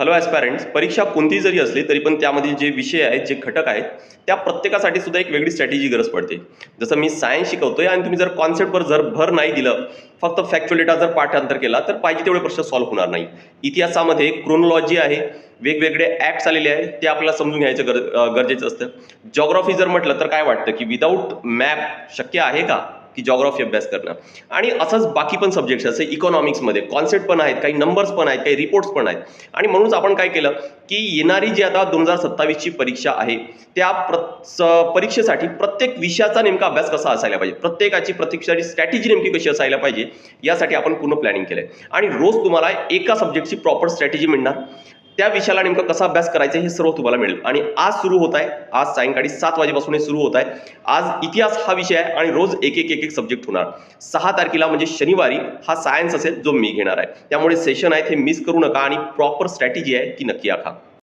Hello ॲस्पायरंट्स, परीक्षा कोणती जरी असली तरी पण त्यामधील जे विषय आहेत, जे घटक आहेत, त्या प्रत्येकासाठी सुद्धा एक वेगळी स्ट्रॅटेजी गरज पडते. जसं मी सायन्स शिकवतोय आणि तुम्ही जर कॉन्सेप्टवर जर भर नाही दिलं, फक्त फॅक्च्युअल डेटा जर पाठांतर केला, तर पाहिजे तेवढे प्रश्न सॉल्व्ह होणार नाही. इतिहासामध्ये क्रोनॉलॉजी आहे, वेगवेगळे ॲक्ट्स आलेले आहेत, ते आपल्याला समजून घ्यायचं गरजेचं असतं. जिओग्राफी जर म्हटलं तर काय वाटतं, की विदाऊट मॅप शक्य आहे का, की जिओग्राफी अभ्यास करणं? आणि असंच बाकी पण सब्जेक्ट्स असे इकॉनॉमिक्समध्ये कॉन्सेप्ट पण आहेत, काही नंबर्स पण आहेत, काही रिपोर्ट्स पण आहेत. आणि म्हणूनच आपण काय केलं, की येणारी जी आता 2027ची परीक्षा आहे, त्या परीक्षेसाठी प्रत्येक विषयाचा नेमका अभ्यास कसा असायला पाहिजे, प्रत्येकाची प्रत्यक्षाची स्ट्रॅटेजी नेमकी कशी असायला पाहिजे, यासाठी आपण पूर्ण प्लॅनिंग केलंय. आणि रोज तुम्हाला एका सब्जेक्टची प्रॉपर स्ट्रॅटेजी मिळणार. त्या विषयाला नेमका कसा अभ्यास करायचा हे सर्व तुम्हाला मिळेल. आणि आज सुरू होत आहे, आज सायंकाळी 7 वाजेपासून हे सुरू होत आहे. आज इतिहास हा विषय आहे आणि रोज एक सब्जेक्ट होणार. 6 तारखेला म्हणजे शनिवारी हा सायन्स असेल, जो मी घेणार आहे. त्यामुळे सेशन आहेत हे मिस करू नका आणि प्रॉपर स्ट्रॅटेजी आहे ती नक्की आखा.